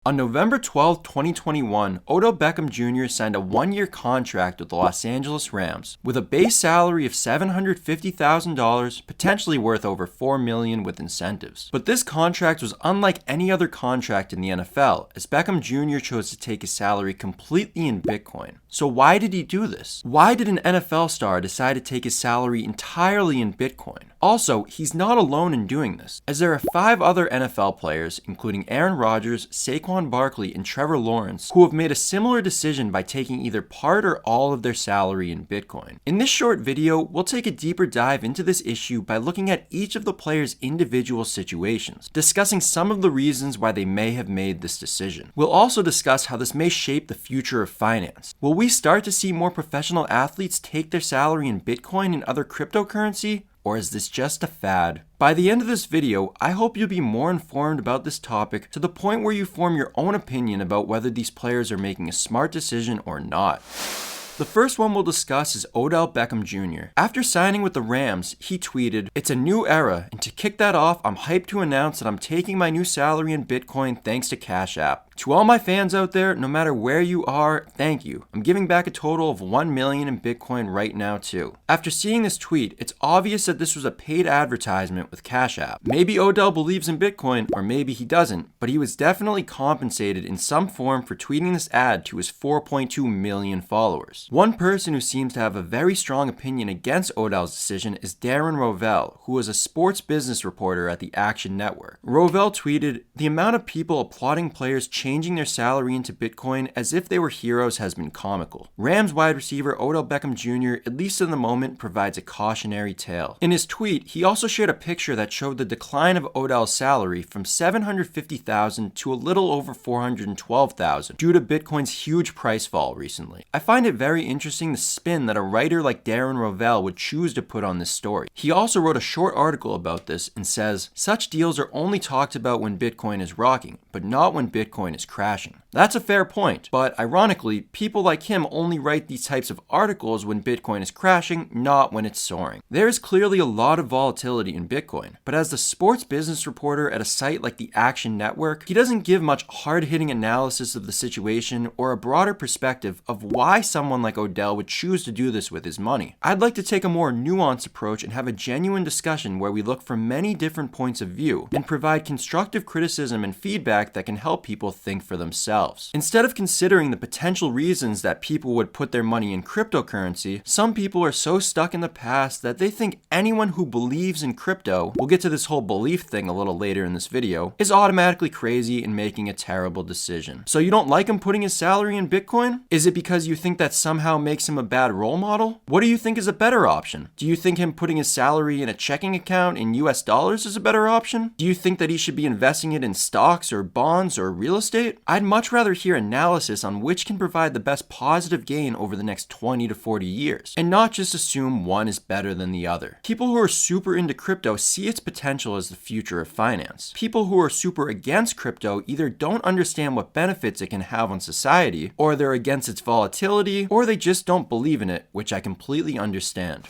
On November 12, 2021, Odell Beckham Jr. signed a one-year contract with the Los Angeles Rams, with a base salary of $750,000, potentially worth over $4 million with incentives. But this contract was unlike any other contract in the NFL, as Beckham Jr. chose to take his salary completely in Bitcoin. So why did he do this? Why did an NFL star decide to take his salary entirely in Bitcoin? Also, he's not alone in doing this, as there are 5 other NFL players, including Aaron Rodgers, Saquon Barkley, and Trevor Lawrence, who have made a similar decision by taking either part or all of their salary in Bitcoin. In this short video, we'll take a deeper dive into this issue by looking at each of the players' individual situations, discussing some of the reasons why they may have made this decision. We'll also discuss how this may shape the future of finance. Will we start to see more professional athletes take their salary in Bitcoin and other cryptocurrency? Or is this just a fad? By the end of this video, I hope you'll be more informed about this topic to the point where you form your own opinion about whether these players are making a smart decision or not. The first one we'll discuss is Odell Beckham Jr. After signing with the Rams, he tweeted, "It's a new era, and to kick that off, I'm hyped to announce that I'm taking my new salary in Bitcoin thanks to Cash App. To all my fans out there, no matter where you are, thank you. I'm giving back a total of $1 million in Bitcoin right now too." After seeing this tweet, it's obvious that this was a paid advertisement with Cash App. Maybe Odell believes in Bitcoin, or maybe he doesn't, but he was definitely compensated in some form for tweeting this ad to his 4.2 million followers. One person who seems to have a very strong opinion against Odell's decision is Darren Rovell, who is a sports business reporter at the Action Network. Rovell tweeted, "The amount of people applauding players changing their salary into Bitcoin as if they were heroes has been comical. Rams wide receiver Odell Beckham Jr., at least in the moment, provides a cautionary tale." In his tweet, he also shared a picture that showed the decline of Odell's salary from $750,000 to a little over $412,000 due to Bitcoin's huge price fall recently. I find it very interesting the spin that a writer like Darren Rovell would choose to put on this story. He also wrote a short article about this and says, "Such deals are only talked about when Bitcoin is rocking, but not when Bitcoin is crashing." That's a fair point, but ironically, people like him only write these types of articles when Bitcoin is crashing, not when it's soaring. There is clearly a lot of volatility in Bitcoin, but as the sports business reporter at a site like the Action Network, he doesn't give much hard-hitting analysis of the situation or a broader perspective of why someone like Odell would choose to do this with his money. I'd like to take a more nuanced approach and have a genuine discussion where we look from many different points of view and provide constructive criticism and feedback that can help people think for themselves. Instead of considering the potential reasons that people would put their money in cryptocurrency, some people are so stuck in the past that they think anyone who believes in crypto, we'll get to this whole belief thing a little later in this video, is automatically crazy and making a terrible decision. So you don't like him putting his salary in Bitcoin? Is it because you think that somehow makes him a bad role model? What do you think is a better option? Do you think him putting his salary in a checking account in US dollars is a better option? Do you think that he should be investing it in stocks or bonds or real estate? I'd much rather hear analysis on which can provide the best positive gain over the next 20 to 40 years, and not just assume one is better than the other. People who are super into crypto see its potential as the future of finance. People who are super against crypto either don't understand what benefits it can have on society, or they're against its volatility, or they just don't believe in it, which I completely understand.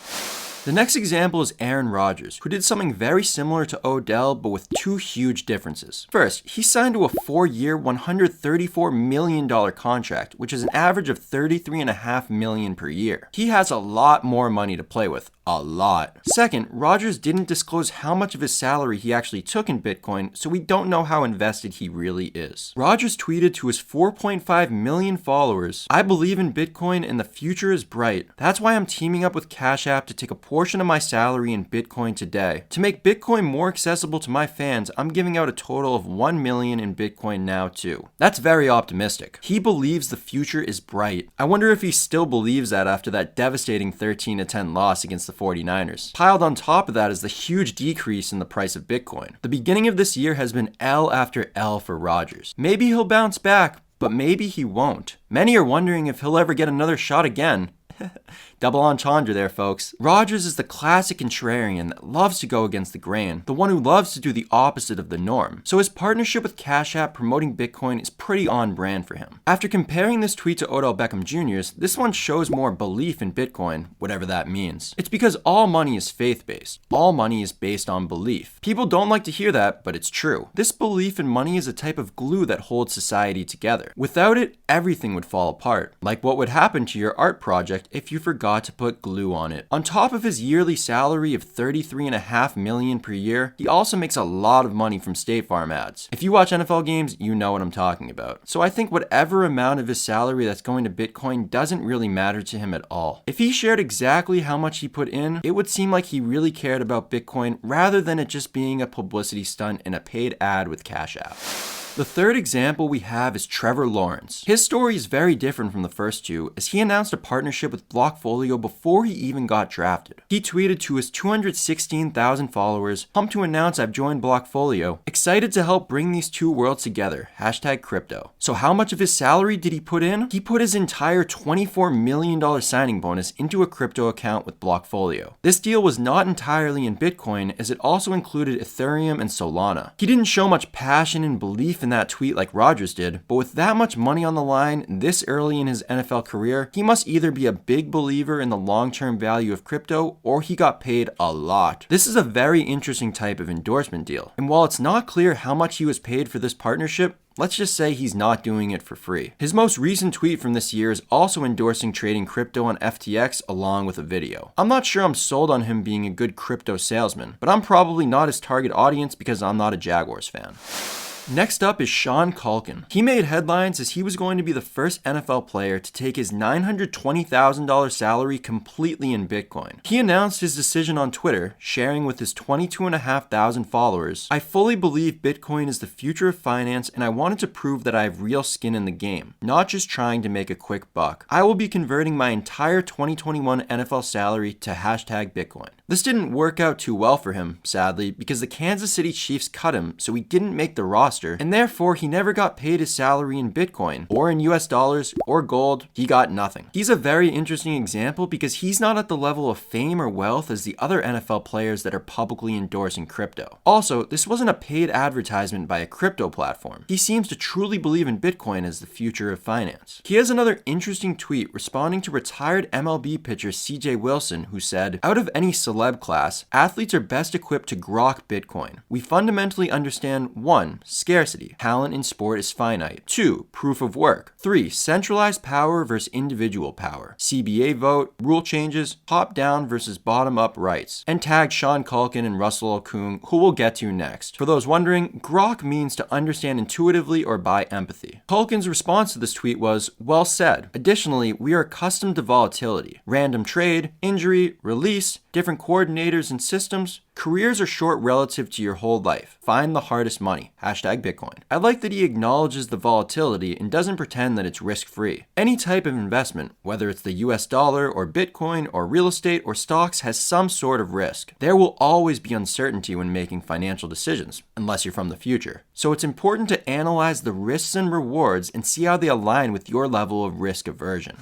The next example is Aaron Rodgers, who did something very similar to Odell but with 2 huge differences. First, he signed to a 4-year, $134 million contract, which is an average of $33.5 million per year. He has a lot more money to play with. A lot. Second, Rodgers didn't disclose how much of his salary he actually took in Bitcoin, so we don't know how invested he really is. Rodgers tweeted to his 4.5 million followers, "I believe in Bitcoin and the future is bright. That's why I'm teaming up with Cash App to take a portion of my salary in Bitcoin today. To make Bitcoin more accessible to my fans, I'm giving out a total of $1 million in Bitcoin now too." That's very optimistic. He believes the future is bright. I wonder if he still believes that after that devastating 13-10 loss against the 49ers. Piled on top of that is the huge decrease in the price of Bitcoin. The beginning of this year has been L after L for Rodgers. Maybe he'll bounce back, but maybe he won't. Many are wondering if he'll ever get another shot again. Double entendre there, folks. Rodgers is the classic contrarian that loves to go against the grain, the one who loves to do the opposite of the norm. So his partnership with Cash App promoting Bitcoin is pretty on brand for him. After comparing this tweet to Odell Beckham Jr.'s, this one shows more belief in Bitcoin, whatever that means. It's because all money is faith-based. All money is based on belief. People don't like to hear that, but it's true. This belief in money is a type of glue that holds society together. Without it, everything would fall apart. Like what would happen to your art project if you forgot to put glue on it. On top of his yearly salary of $33.5 million per year, he also makes a lot of money from State Farm ads. If you watch NFL games, you know what I'm talking about. So I think whatever amount of his salary that's going to Bitcoin doesn't really matter to him at all. If he shared exactly how much he put in, it would seem like he really cared about Bitcoin rather than it just being a publicity stunt in a paid ad with Cash App. The third example we have is Trevor Lawrence. His story is very different from the first two, as he announced a partnership with Blockfolio before he even got drafted. He tweeted to his 216,000 followers, "Pumped to announce I've joined Blockfolio. Excited to help bring these two worlds together. #crypto." So how much of his salary did he put in? He put his entire $24 million signing bonus into a crypto account with Blockfolio. This deal was not entirely in Bitcoin, as it also included Ethereum and Solana. He didn't show much passion and belief in that tweet like Rodgers did, but with that much money on the line this early in his NFL career, he must either be a big believer in the long-term value of crypto or he got paid a lot. This is a very interesting type of endorsement deal, and while it's not clear how much he was paid for this partnership, let's just say he's not doing it for free. His most recent tweet from this year is also endorsing trading crypto on FTX along with a video. I'm not sure I'm sold on him being a good crypto salesman, but I'm probably not his target audience because I'm not a Jaguars fan. Next up is Sean Culkin. He made headlines as he was going to be the first NFL player to take his $920,000 salary completely in Bitcoin. He announced his decision on Twitter, sharing with his 22,500 followers, "I fully believe Bitcoin is the future of finance and I wanted to prove that I have real skin in the game, not just trying to make a quick buck. I will be converting my entire 2021 NFL salary to #Bitcoin." This didn't work out too well for him, sadly, because the Kansas City Chiefs cut him, so he didn't make the roster, and therefore he never got paid his salary in Bitcoin, or in US dollars, or gold. He got nothing. He's a very interesting example because he's not at the level of fame or wealth as the other NFL players that are publicly endorsing crypto. Also, this wasn't a paid advertisement by a crypto platform. He seems to truly believe in Bitcoin as the future of finance. He has another interesting tweet responding to retired MLB pitcher CJ Wilson, who said, "Out of any celeb class, athletes are best equipped to grok Bitcoin. We fundamentally understand 1. Scarcity. Talent in sport is finite. 2. Proof of work. 3. Centralized power versus individual power. CBA vote, rule changes, top-down versus bottom-up rights." And tag Sean Culkin and Russell Okung, who we'll get to next. For those wondering, grok means to understand intuitively or by empathy. Culkin's response to this tweet was, "Well said. Additionally, we are accustomed to volatility. Random trade, injury, release, different coordinators and systems. Careers are short relative to your whole life. Find the hardest money. #Bitcoin." I like that he acknowledges the volatility and doesn't pretend that it's risk-free. Any type of investment, whether it's the US dollar or Bitcoin or real estate or stocks, has some sort of risk. There will always be uncertainty when making financial decisions, unless you're from the future. So it's important to analyze the risks and rewards and see how they align with your level of risk aversion.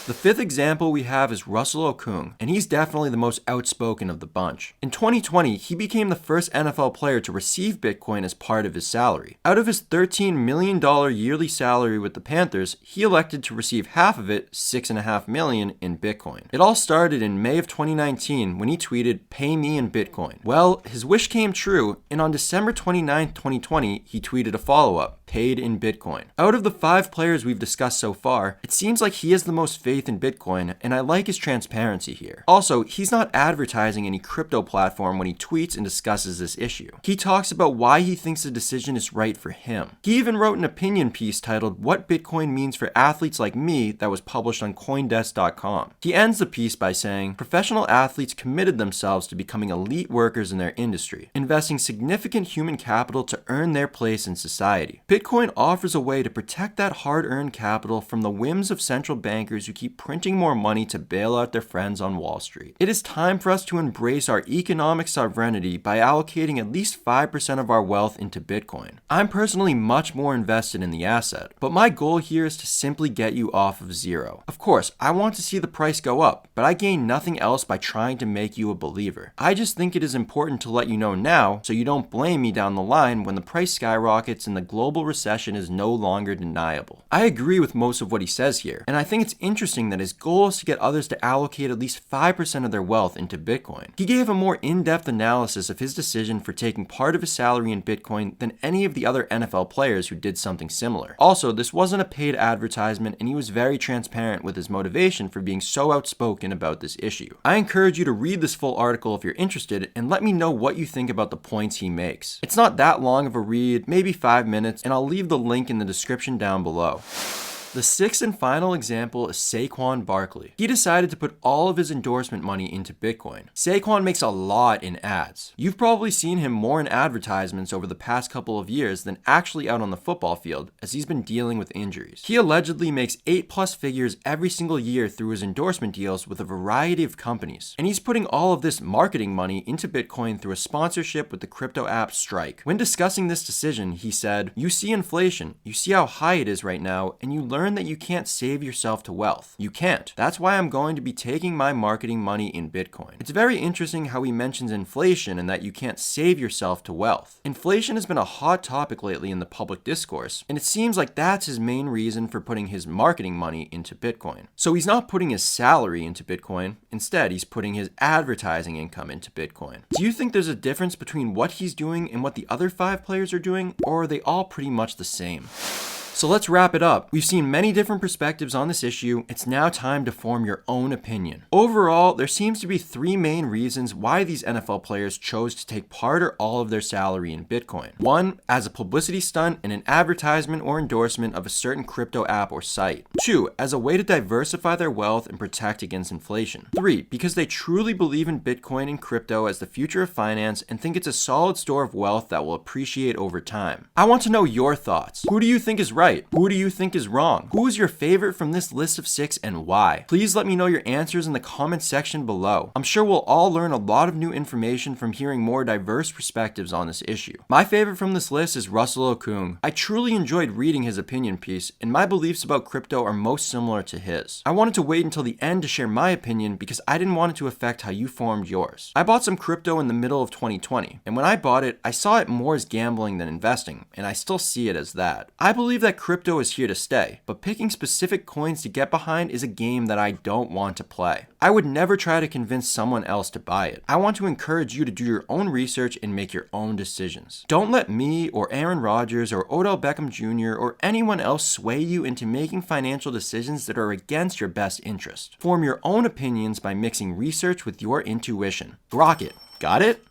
The fifth example we have is Russell Okung, and he's definitely the most outspoken of the bunch. In 2020, he became the first NFL player to receive Bitcoin as part of his salary. Out of his $13 million yearly salary with the Panthers, he elected to receive half of it, $6.5 million, in Bitcoin. It all started in May of 2019 when he tweeted, "Pay me in Bitcoin." Well, his wish came true, and on December 29, 2020, he tweeted a follow-up, "Paid in Bitcoin." Out of the 5 players we've discussed so far, it seems like he has the most faith in Bitcoin, and I like his transparency here. Also, he's not advertising any crypto platform when he tweets and discusses this issue. He talks about why he thinks the decision is right for him. He even wrote an opinion piece titled "What Bitcoin Means for Athletes Like Me" that was published on Coindesk.com. He ends the piece by saying, "Professional athletes committed themselves to becoming elite workers in their industry, investing significant human capital to earn their place in society. Bitcoin offers a way to protect that hard-earned capital from the whims of central bankers who keep keep printing more money to bail out their friends on Wall Street. It is time for us to embrace our economic sovereignty by allocating at least 5% of our wealth into Bitcoin. I'm personally much more invested in the asset, but my goal here is to simply get you off of zero. Of course, I want to see the price go up, but I gain nothing else by trying to make you a believer. I just think it is important to let you know now so you don't blame me down the line when the price skyrockets and the global recession is no longer deniable. I agree with most of what he says here, and I think it's interesting that his goal is to get others to allocate at least 5% of their wealth into Bitcoin. He gave a more in-depth analysis of his decision for taking part of his salary in Bitcoin than any of the other NFL players who did something similar. Also, this wasn't a paid advertisement, and he was very transparent with his motivation for being so outspoken about this issue. I encourage you to read this full article if you're interested and let me know what you think about the points he makes. It's not that long of a read, maybe 5 minutes, and I'll leave the link in the description down below. The sixth and final example is Saquon Barkley. He decided to put all of his endorsement money into Bitcoin. Saquon makes a lot in ads. You've probably seen him more in advertisements over the past couple of years than actually out on the football field, as he's been dealing with injuries. He allegedly makes 8+ figures every single year through his endorsement deals with a variety of companies. And he's putting all of this marketing money into Bitcoin through a sponsorship with the crypto app Strike. When discussing this decision, he said, "You see inflation, you see how high it is right now, and you learn that you can't save yourself to wealth. You can't. That's why I'm going to be taking my marketing money in Bitcoin." It's very interesting how he mentions inflation and that you can't save yourself to wealth. Inflation has been a hot topic lately in the public discourse, and it seems like that's his main reason for putting his marketing money into Bitcoin. So he's not putting his salary into Bitcoin. Instead, he's putting his advertising income into Bitcoin. Do you think there's a difference between what he's doing and what the other 5 players are doing, or are they all pretty much the same? So let's wrap it up. We've seen many different perspectives on this issue. It's now time to form your own opinion. Overall, there seems to be 3 main reasons why these NFL players chose to take part or all of their salary in Bitcoin. 1, as a publicity stunt and an advertisement or endorsement of a certain crypto app or site. 2, as a way to diversify their wealth and protect against inflation. 3, because they truly believe in Bitcoin and crypto as the future of finance and think it's a solid store of wealth that will appreciate over time. I want to know your thoughts. Who do you think is right? Who do you think is wrong? Who is your favorite from this list of 6 and why? Please let me know your answers in the comment section below. I'm sure we'll all learn a lot of new information from hearing more diverse perspectives on this issue. My favorite from this list is Russell Okung. I truly enjoyed reading his opinion piece, and my beliefs about crypto are most similar to his. I wanted to wait until the end to share my opinion because I didn't want it to affect how you formed yours. I bought some crypto in the middle of 2020, and when I bought it, I saw it more as gambling than investing, and I still see it as that. I believe that crypto is here to stay, but picking specific coins to get behind is a game that I don't want to play. I would never try to convince someone else to buy it. I want to encourage you to do your own research and make your own decisions. Don't let me or Aaron Rodgers or Odell Beckham Jr. or anyone else sway you into making financial decisions that are against your best interest. Form your own opinions by mixing research with your intuition. Grok it. Got it?